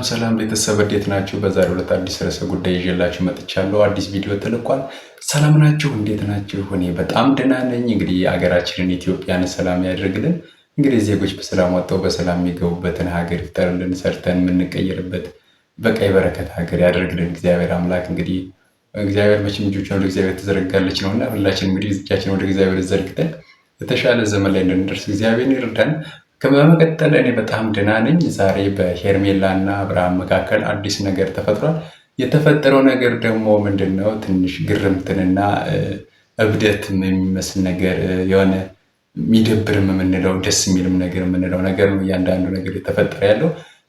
ሰላም ቤተሰብ እንዴት ናችሁ? በዛሬው ዕለት አዲስ ርዕሰ ጉዳይ ይዤላችሁ መጥቻለሁ። አዲስ ቪዲዮ ተለቋል። ሰላም ናችሁ? እንዴት ናችሁ? እኔ በጣም ደህና ነኝ። እንግዲህ አገራችንን ኢትዮጵያን ሰላም ያደርግልን። እንግዲህ ዜጎች በሰላም ወጥተው በሰላም የሚገቡበትን ሀገር ይፍጠርልን። ሰርተን የምንቀየርበት በቀይ በረከት ሀገር ያደርግልን እግዚአብሔር አምላክ። እንግዲህ እግዚአብሔር መቼም እጆቿን ወደ እግዚአብሔር ትዘረጋለች ነውና ሁላችን እንግዲህ እጃችን ወደ እግዚአብሔር ዘርግተን የተሻለ ዘመን ላይ እንድንደርስ እግዚአብሔር ይርዳን። በመቀጠል እኔ በጣም ደህና ነኝ። ዛሬ በሄርሜላ እና አብርሃም መካከል አዲስ ነገር ተፈጥሯል። የተፈጠረው ነገር ደግሞ ምንድነው? ትንሽ ግርምትንና እብደትም የሚመስል ነገር የሆነ የሚደብርም የምንለው ደስ የሚልም ነገር የምንለው ነገር ነው። እያንዳንዱ ነገር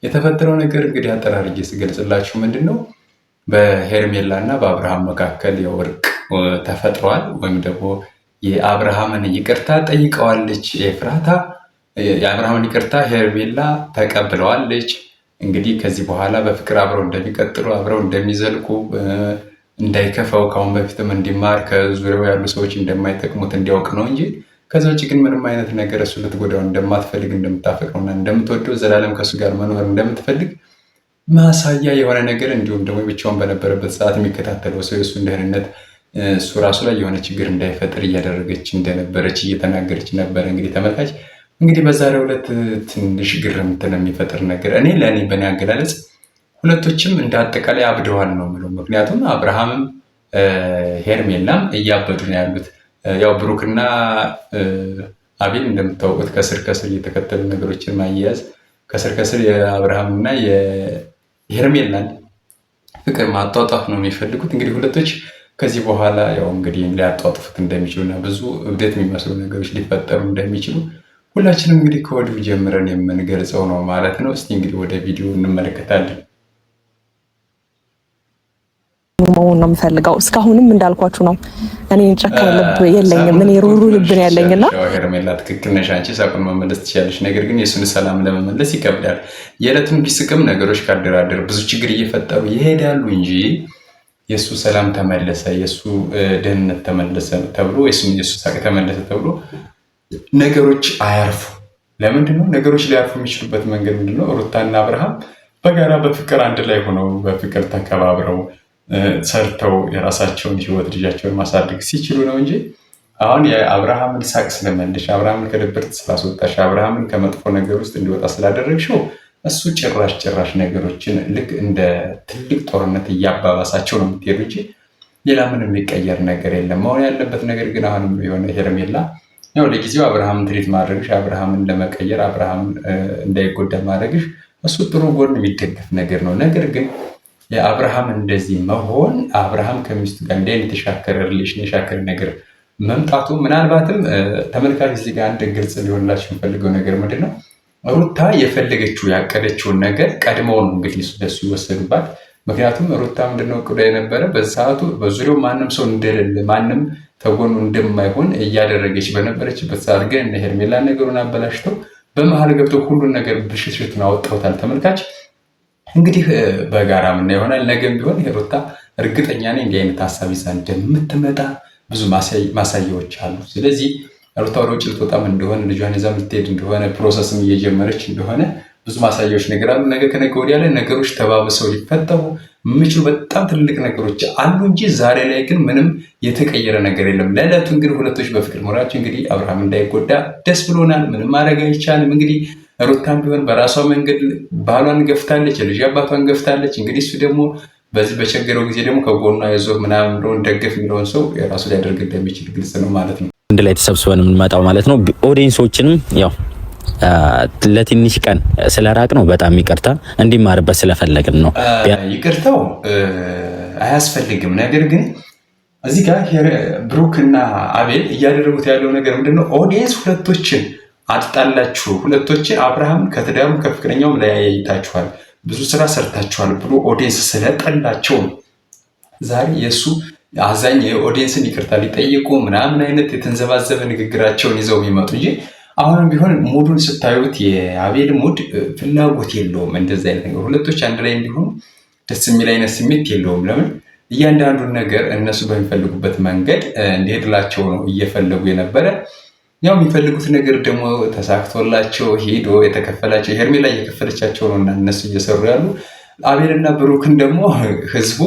የተፈጠረው ነገር እንግዲህ አጠራርጌ ስገልጽላችሁ ምንድነው በሄርሜላ እና በአብርሃም መካከል የወርቅ ተፈጥሯል። ወይም ደግሞ የአብርሃምን ይቅርታ ጠይቀዋለች ኤፍራታ። የአብርሃምን ይቅርታ ሄርሜላ ተቀብለዋለች። እንግዲህ ከዚህ በኋላ በፍቅር አብረው እንደሚቀጥሉ አብረው እንደሚዘልቁ እንዳይከፋው ከአሁን በፊትም እንዲማር ከዙሪያው ያሉ ሰዎች እንደማይጠቅሙት እንዲያውቅ ነው እንጂ ከዛ ውጭ ግን ምንም አይነት ነገር እሱ ልትጎዳው እንደማትፈልግ እንደምታፈቅረውና እንደምትወደው ዘላለም ከእሱ ጋር መኖር እንደምትፈልግ ማሳያ የሆነ ነገር እንዲሁም ደግሞ ብቻውን በነበረበት ሰዓት የሚከታተለው ሰው የእሱን ደህንነት እሱ ራሱ ላይ የሆነ ችግር እንዳይፈጥር እያደረገች እንደነበረች እየተናገረች ነበረ። እንግዲህ ተመልካች እንግዲህ በዛሬው ዕለት ትንሽ ግርምትን የሚፈጥር ነገር ለእኔ በእኔ አገላለጽ ሁለቶችም እንደ አጠቃላይ አብደዋል ነው የምለው። ምክንያቱም አብርሃምም ሄርሜላም እያበዱ ነው ያሉት። ያው ብሩክና አቤል እንደምታውቁት ከስር ከስር እየተከተሉ ነገሮችን ማያያዝ ከስር ከስር የአብርሃምና የሄርሜላን ፍቅር ማጧጧፍ ነው የሚፈልጉት። እንግዲህ ሁለቶች ከዚህ በኋላ ያው እንግዲህ ሊያጧጥፉት እንደሚችሉና ብዙ እብደት የሚመስሉ ነገሮች ሊፈጠሩ እንደሚችሉ ሁላችንም እንግዲህ ከወዲሁ ጀምረን የምንገልጸው ነው ማለት ነው። እስቲ እንግዲህ ወደ ቪዲዮ እንመለከታለን። መሆን ነው የምፈልገው። እስካሁንም እንዳልኳችሁ ነው። እኔ ጨካኝ ልብ የለኝም። እኔ ሩሩ ልብ ነው ያለኝና ሄርሜላ ትክክል ነሽ። አንቺ ሳቁን መመለስ ትችላለሽ። ነገር ግን የእሱን ሰላም ለመመለስ ይከብዳል። የዕለቱን ቢስቅም ነገሮች ካደራደር ብዙ ችግር እየፈጠሩ ይሄዳሉ እንጂ የእሱ ሰላም ተመለሰ፣ የእሱ ደህንነት ተመለሰ ተብሎ የእሱ ሳቅ ተመለሰ ተብሎ ነገሮች አያርፉ። ለምንድነው ነገሮች ሊያርፉ የሚችሉበት መንገድ ምንድነው? ሩታና አብርሃም በጋራ በፍቅር አንድ ላይ ሆነው በፍቅር ተከባብረው ሰርተው የራሳቸውን ህይወት ልጃቸውን ማሳደግ ሲችሉ ነው እንጂ አሁን የአብርሃምን ሳቅ ስለመልሽ፣ አብርሃምን ከድብርት ስላስወጣሽ፣ አብርሃምን ከመጥፎ ነገር ውስጥ እንዲወጣ ስላደረግሽው እሱ ጭራሽ ነገሮችን ልክ እንደ ትልቅ ጦርነት እያባባሳቸው ነው የምትሄዱ እንጂ ሌላ ምንም የሚቀየር ነገር የለም። መሆን ያለበት ነገር ግን አሁንም የሆነ ሄርሜላ ያው ለጊዜው አብርሃምን ትሪት ማድረግሽ፣ አብርሃምን ለመቀየር፣ አብርሃምን እንዳይጎዳ ማድረግሽ እሱ ጥሩ ጎን የሚደገፍ ነገር ነው። ነገር ግን የአብርሃም እንደዚህ መሆን አብርሃም ከሚስቱ ጋር እንዲህ አይነት የሻከረ ሪሌሽን የሻከረ ነገር መምጣቱ ምናልባትም ተመልካች እዚህ ጋር አንድ ግልጽ ሊሆንላችሁ የምፈልገው ነገር ምንድን ነው? ሩታ የፈለገችው ያቀደችውን ነገር ቀድመው ነው እንግዲህ ለሱ ይወሰዱባት። ምክንያቱም ሩታ ምንድነው እቅዷ የነበረ በሰዓቱ በዙሪያው ማንም ሰው እንደሌለ ማንም ተጎኑ እንደማይሆን እያደረገች በነበረችበት ሰዓት ግን እነ ሄርሜላ ነገሩን አበላሽተው በመሀል ገብተው ሁሉን ነገር ብሽሽቱን አወጣውታል። ተመልካች እንግዲህ በጋራ ምና ይሆናል። ነገም ቢሆን ሩታ እርግጠኛ ነኝ እንዲህ አይነት ሀሳብ ይዛ እንደምትመጣ ብዙ ማሳያዎች አሉ። ስለዚህ ሩታ ወደ ውጭ ልትወጣም እንደሆነ ልጇን ይዛ የምትሄድ እንደሆነ ፕሮሰስም እየጀመረች እንደሆነ ብዙ ማሳያዎች ነገር አሉ። ነገ ከነገ ወዲያ ላይ ነገሮች ተባብሰው ሊፈጠሩ የሚችሉ በጣም ትልቅ ነገሮች አሉ እንጂ ዛሬ ላይ ግን ምንም የተቀየረ ነገር የለም። ለዕለቱ እንግዲህ ሁለቶች በፍቅር መሆናቸው እንግዲህ አብርሃም እንዳይጎዳ ደስ ብሎናል። ምንም ማድረግ አይቻልም። እንግዲህ ሩታም ቢሆን በራሷ መንገድ ባሏን ገፍታለች፣ ልጅ አባቷን ገፍታለች። እንግዲህ እሱ ደግሞ በዚህ በቸገረው ጊዜ ደግሞ ከጎኗ አይዞህ ምናምን ብሎን ደገፍ የሚለውን ሰው የራሱ ሊያደርግ እንደሚችል ግልጽ ነው ማለት ነው። አንድ ላይ ተሰብስበን የምንመጣው ማለት ነው። ኦዲየንሶችንም ያው ለትንሽ ቀን ስለራቅ ነው በጣም ይቅርታ እንዲማርበት ስለፈለግን ነው። ይቅርታው አያስፈልግም። ነገር ግን እዚህ ጋር ብሩክና አቤል እያደረጉት ያለው ነገር ምንድነው? ኦዲየንስ ሁለቶችን አጥጣላችሁ፣ ሁለቶችን አብርሃም ከትዳሩም ከፍቅረኛውም ለያይታችኋል፣ ብዙ ስራ ሰርታችኋል ብሎ ኦዲየንስ ስለጠላቸው ነው ዛሬ የእሱ አዛኝ የኦዲየንስን ይቅርታ ሊጠይቁ ምናምን አይነት የተንዘባዘበ ንግግራቸውን ይዘው የሚመጡ እንጂ አሁንም ቢሆን ሙዱን ስታዩት የአቤል ሙድ ፍላጎት የለውም። እንደዚህ አይነት ነገር ሁለቶች አንድ ላይ እንዲሆኑ ደስ የሚል አይነት ስሜት የለውም። ለምን እያንዳንዱን ነገር እነሱ በሚፈልጉበት መንገድ እንዲሄድላቸው ነው እየፈለጉ የነበረ። ያው የሚፈልጉት ነገር ደግሞ ተሳክቶላቸው ሄዶ የተከፈላቸው ሄርሜላ እየከፈለቻቸው ነው እና እነሱ እየሰሩ ያሉ አቤልና ብሩክን ደግሞ ህዝቡ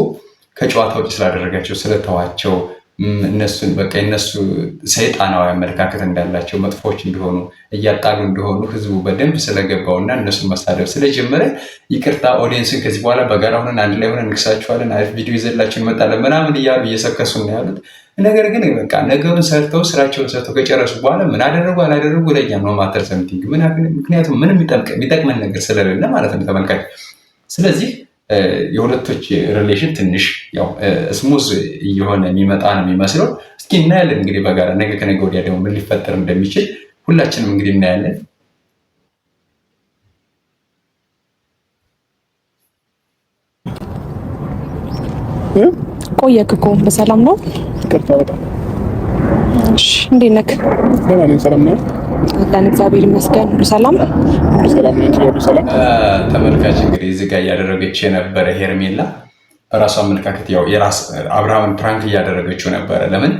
ከጨዋታ ውጭ ስላደረጋቸው ስለተዋቸው እነሱን በቃ እነሱ ሰይጣናዊ አመለካከት እንዳላቸው መጥፎች እንደሆኑ እያጣሉ እንደሆኑ ህዝቡ በደንብ ስለገባውና እነሱን መሳደብ ስለጀመረ ይቅርታ ኦዲየንስን ከዚህ በኋላ በጋራ ሆነን አንድ ላይ ሆነን እንክሳቸዋለን፣ አሪፍ ቪዲዮ ይዘላቸው እንመጣለን ምናምን እያሉ እየሰከሱ ነው ያሉት። ነገር ግን በቃ ነገሩን ሰርተው ስራቸውን ሰርተው ከጨረሱ በኋላ ምን አደረጉ አላደረጉ ለኛ ነው ማተር ሰምቲንግ። ምክንያቱም ምንም የሚጠቅመን ነገር ስለሌለ ማለት ነው ተመልካች። ስለዚህ የሁለቶች ሪሌሽን ትንሽ ያው ስሙዝ እየሆነ የሚመጣ ነው የሚመስለው። እስኪ እናያለን እንግዲህ በጋራ ነገ ከነገ ወዲያ ደግሞ ምን ሊፈጠር እንደሚችል ሁላችንም እንግዲህ እናያለን። ቆየክ እኮ በሰላም ነው? እሺ እንዴት ነህ? ሰላም ነው አለን እግዚአብሔር ይመስገን። ሰላም ተመልካች እንግዲህ እዚህ ጋር እያደረገች የነበረ ሄርሜላ በራሷ አመለካከት ያው የራስ አብርሃምን ፕራንክ እያደረገችው ነበረ። ለምን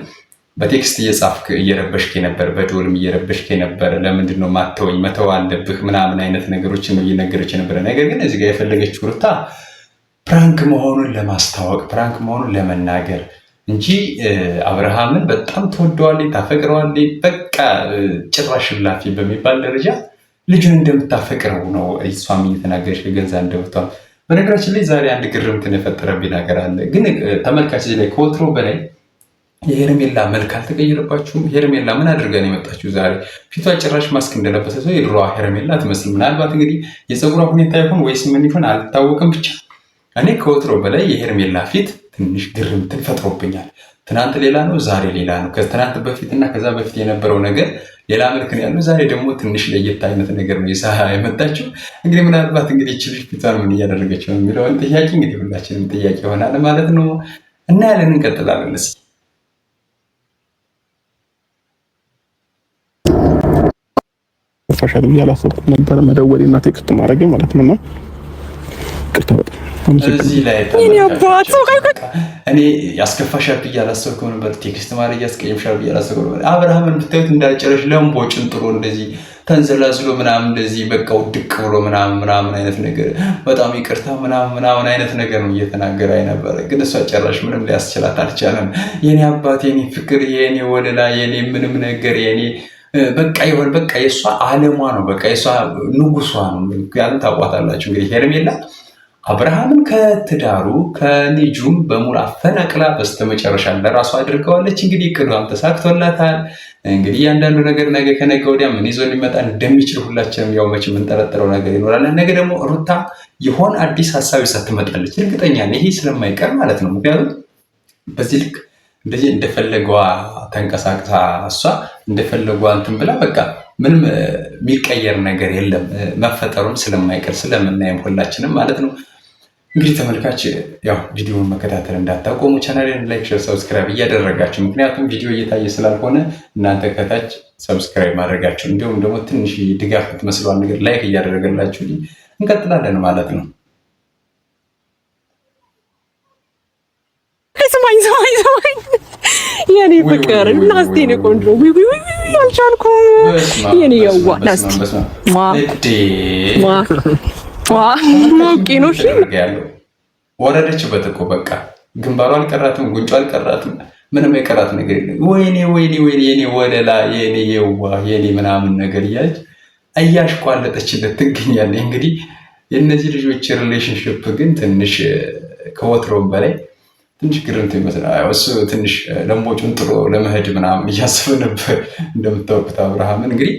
በቴክስት እየጻፍክ እየረበሽክ ነበር፣ በዶልም እየረበሽክ ነበር። ለምንድን ነው ማተወኝ? መተው አለብህ ምናምን አይነት ነገሮችን ነው እየነገረች ነበረ። ነገር ግን እዚህ ጋር የፈለገችው ሩታ ፕራንክ መሆኑን ለማስታወቅ ፕራንክ መሆኑን ለመናገር እንጂ አብርሃምን በጣም ትወደዋለች፣ ታፈቅረዋለች። በቃ ጭራሽ ላፊ በሚባል ደረጃ ልጁን እንደምታፈቅረው ነው እሷም እየተናገረች ገንዛ እንደምታል። በነገራችን ላይ ዛሬ አንድ ግርምትን የፈጠረብኝ ነገር አለ። ግን ተመልካች ላይ ከወትሮ በላይ የሄርሜላ መልክ አልተቀየረባችሁም? ሄርሜላ ምን አድርገን የመጣችሁ ዛሬ? ፊቷ ጭራሽ ማስክ እንደለበሰ ሰው የድሮዋ ሄርሜላ ትመስል። ምናልባት እንግዲህ የፀጉሯ ሁኔታ ይሆን ወይስ ምን ይሆን አልታወቅም። ብቻ እኔ ከወትሮ በላይ የሄርሜላ ፊት ትንሽ ግርምትን ፈጥሮብኛል። ትናንት ሌላ ነው፣ ዛሬ ሌላ ነው። ከትናንት በፊትና ከዛ በፊት የነበረው ነገር ሌላ መልክ ነው ያለው። ዛሬ ደግሞ ትንሽ ለየት አይነት ነገር ነው ይሳ የመጣችው። እንግዲህ ምናልባት እንግዲህ እቺ ልጅ ፊቷን ምን እያደረገች ነው የሚለውን ጥያቄ እንግዲህ ሁላችንም ጥያቄ ይሆናል ማለት ነው። እና ያለን እንቀጥላለን። እስኪ ፈሻል ያላሰብኩት ነበር መደወሌ እና ቴክስት ማድረግ ማለት ነውና ቅርታ በጣም እዚህ ላይ እኔ ያስከፋሻል ብዬ አላሰብኩም ነበር። ቴክስት ማድረግ ያስቀየምሻል ብዬ አላሰብኩም ነበር። አብርሃምን ብታዩት እንዳጨረሽ ለምቦጭን ጥሩ እንደዚህ ተንዘላዝሎ ምናምን እንደዚህ በቃ ውድቅ ብሎ ምናምን አይነት ነገር በጣም ይቅርታ ምናምን አይነት ነገር ነው እየተናገረ ነበረ። ግን እሷ ጨራሽ ምንም ሊያስችላት አልቻለም። የኔ አባት፣ የኔ ፍቅር፣ የኔ ወለላ፣ የኔ ምንም ነገር የኔ በቃ ይሆን በቃ የእሷ አለሟ ነው። በቃ የእሷ ንጉሷ ነው። ምክንያቱም ታውቋታላችሁ እንግዲህ ሄርሜላ አብርሃምን ከትዳሩ ከልጁም በሙሉ አፈናቅላ በስተመጨረሻ ለራሷ አድርገዋለች። እንግዲህ እቅዷም ተሳክቶላታል። እንግዲህ እያንዳንዱ ነገር ነገ ከነገ ወዲያ ምን ይዞ ሊመጣ እንደሚችል ሁላችንም ያው መቼም የምንጠረጥረው ነገር ይኖራል። ነገ ደግሞ ሩታ የሆነ አዲስ ሀሳብ ይዛ ትመጣለች፣ እርግጠኛ ነኝ። ይሄ ስለማይቀር ማለት ነው። ምክንያቱም በዚህ ልክ እንደዚህ እንደፈለገዋ ተንቀሳቅሳ እሷ እንደፈለገዋ እንትን ብላ በቃ ምንም የሚቀየር ነገር የለም። መፈጠሩም ስለማይቀር ስለምናየም ሁላችንም ማለት ነው። እንግዲህ ተመልካች ያው ቪዲዮውን መከታተል እንዳታቆሙ፣ ቻናሌን ላይክ፣ ሼር፣ ሰብስክራይብ እያደረጋችሁ ምክንያቱም ቪዲዮ እየታየ ስላልሆነ እናንተ ከታች ሰብስክራይብ ማድረጋችሁ እንዲሁም ደግሞ ትንሽ ድጋፍ የምትመስለዋል ነገር ላይክ እያደረገላችሁ እንቀጥላለን ማለት ነው። ስማኝ የኔ ፍቅር ናስቲ ነው ቆንጆ አልቻልኩም። የኔ የዋ ናስቲ ወረደችበት እኮ በቃ ግንባሩ አልቀራትም፣ ጉንጩ አልቀራትም፣ ምንም የቀራት ነገር የለም። ወይኔ የኔ ወለላ፣ የኔ የዋ፣ የኔ ምናምን ነገር እያለች እያሽቋለጠችለት ትገኛለች። እንግዲህ የእነዚህ ልጆች ሪሌሽንሽፕ ግን ትንሽ ከወትሮም በላይ ትንሽ ግርምት ይመስላል። እሱ ትንሽ ለምቦጩን ጥሎ ለመሄድ ምናምን እያሰበ ነበር። እንደምታወቁት አብርሃምን እንግዲህ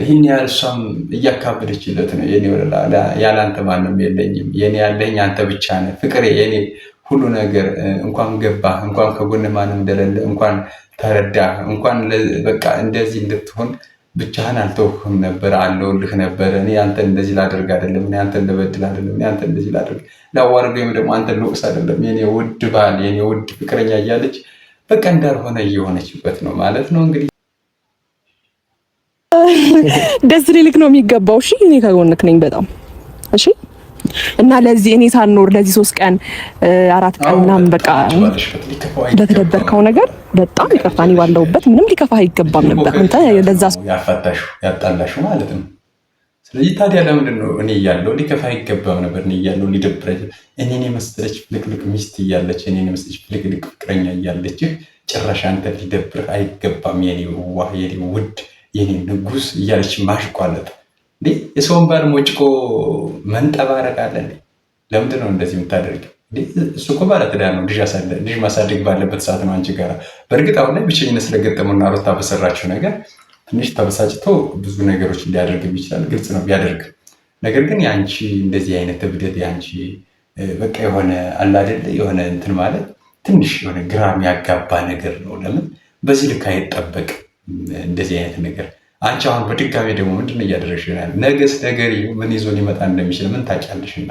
ይህን ያህል እሷም እያካበደችለት ነው። የኔ ወለላ፣ ያለ አንተ ማንም የለኝም፣ የኔ ያለኝ አንተ ብቻ ነህ፣ ፍቅሬ፣ የኔ ሁሉ ነገር፣ እንኳን ገባ፣ እንኳን ከጎን ማንም እንደሌለ፣ እንኳን ተረዳ፣ እንኳን በቃ እንደዚህ እንድትሆን ብቻህን አልተውህም ነበር፣ አለውልህ ነበር። እኔ አንተን እንደዚህ ላደርግ አይደለም፣ እኔ አንተን ልበድል አይደለም፣ እኔ አንተን እንደዚህ ላደርግ ላዋርድ ወይም ደግሞ አንተን ልወቅስ አይደለም፣ የኔ ውድ ባል፣ የኔ ውድ ፍቅረኛ እያለች በቃ እንዳልሆነ እየሆነችበት ነው ማለት ነው። እንግዲህ ደስ ሊልክ ነው የሚገባው። እሺ እኔ ከጎንክ ነኝ በጣም እሺ። እና ለዚህ እኔ ሳልኖር ለዚህ 3 ቀን 4 ቀን ምናምን በቃ ለተደበርከው ነገር በጣም ይቅርታ። እኔ ባለሁበት ምንም ሊከፋ አይገባም ነበር። አንተ ለዛ ያፋታሹ ያጣላሹ ማለት ነው። ስለዚህ ታዲያ ለምንድን ነው እኔ እያለሁ ሊከፋ አይገባም ነበር? እኔ እያለሁ ሊደብረኝ፣ እኔን የመሰለች ፍልቅልቅ ሚስት እያለች፣ እኔን የመሰለች ፍልቅልቅ ፍቅረኛ እያለች ጭራሽ አንተ ሊደብርህ አይገባም የኔ ዋህ፣ የኔ ውድ፣ የኔ ንጉስ እያለች ማሽቋለጥ እንዴ! የሰውን ባል ሞጭቆ መንጠባረቅ አለ እንዴ? ለምንድን ነው እንደዚህ የምታደርገው? እሱ እኮ ባለትዳር ነው። ልጅ ማሳደግ ባለበት ሰዓት ነው አንቺ ጋር። በእርግጥ አሁን ላይ ብቸኝነት ስለገጠመውና ሩታ በሰራችው ነገር ትንሽ ተበሳጭቶ ብዙ ነገሮች ሊያደርግም ይችላል። ግልጽ ነው ቢያደርግ። ነገር ግን የአንቺ እንደዚህ አይነት እብደት የአንቺ በቃ የሆነ አላደለ የሆነ እንትን ማለት ትንሽ የሆነ ግራ የሚያጋባ ነገር ነው። ለምን በዚህ ልክ አይጠበቅም እንደዚህ አይነት ነገር። አንቺ አሁን በድጋሚ ደግሞ ምንድን እያደረግሽ ይሆናል? ነገስ ነገር ምን ይዞ ሊመጣ እንደሚችል ምን ታውቂያለሽና።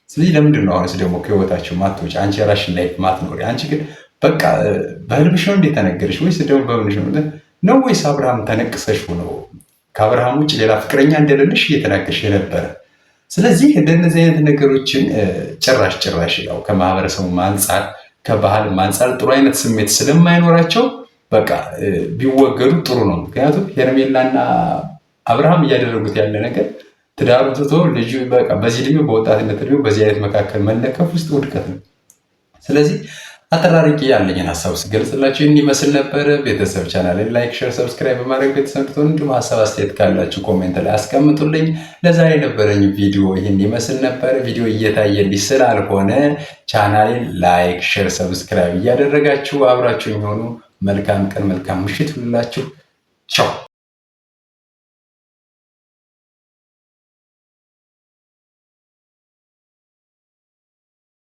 ስለዚህ ለምንድን ነው አሁንስ ደግሞ ከህይወታቸው ማትወጪ? አንቺ የራስሽን ላይፍ ማትኖሪ? አንቺ ግን በቃ በህልምሽ ነው እንዴት ተነገርሽ? ወይስ ደግሞ በምንሽ ነው? ወይስ አብርሃም ተነቅሰሽ ነው ከአብርሃም ውጭ ሌላ ፍቅረኛ እንደሌለሽ እየተናገርሽ የነበረ? ስለዚህ እንደነዚህ አይነት ነገሮችን ጭራሽ ያው ከማህበረሰቡ አንጻር ከባህል አንጻር ጥሩ አይነት ስሜት ስለማይኖራቸው በቃ ቢወገዱ ጥሩ ነው። ምክንያቱም ሄርሜላና አብርሃም እያደረጉት ያለ ነገር ትዳሩን ትቶ ልጁ በቃ በዚህ እድሜው በወጣትነት እድሜው በዚህ አይነት መካከል መለከፍ ውስጥ ውድቀት ነው። ስለዚህ አጠራርቄ ያለኝን ሀሳብ ስገልጽላችሁ ይህን ይመስል ነበረ። ቤተሰብ ቻናልን ላይክ፣ ሼር፣ ሰብስክራይብ በማድረግ ቤተሰብ ትሆኑ። እንዲሁም ሀሳብ አስተያየት ካላችሁ ኮሜንት ላይ አስቀምጡልኝ። ለዛሬ የነበረኝ ቪዲዮ ይህን ይመስል ነበረ። ቪዲዮ እየታየልኝ ስላልሆነ ቻናልን ላይክ፣ ሼር፣ ሰብስክራይብ እያደረጋችሁ አብራችሁ የሆኑ መልካም ቀን መልካም ምሽት ሁላችሁ ቻው።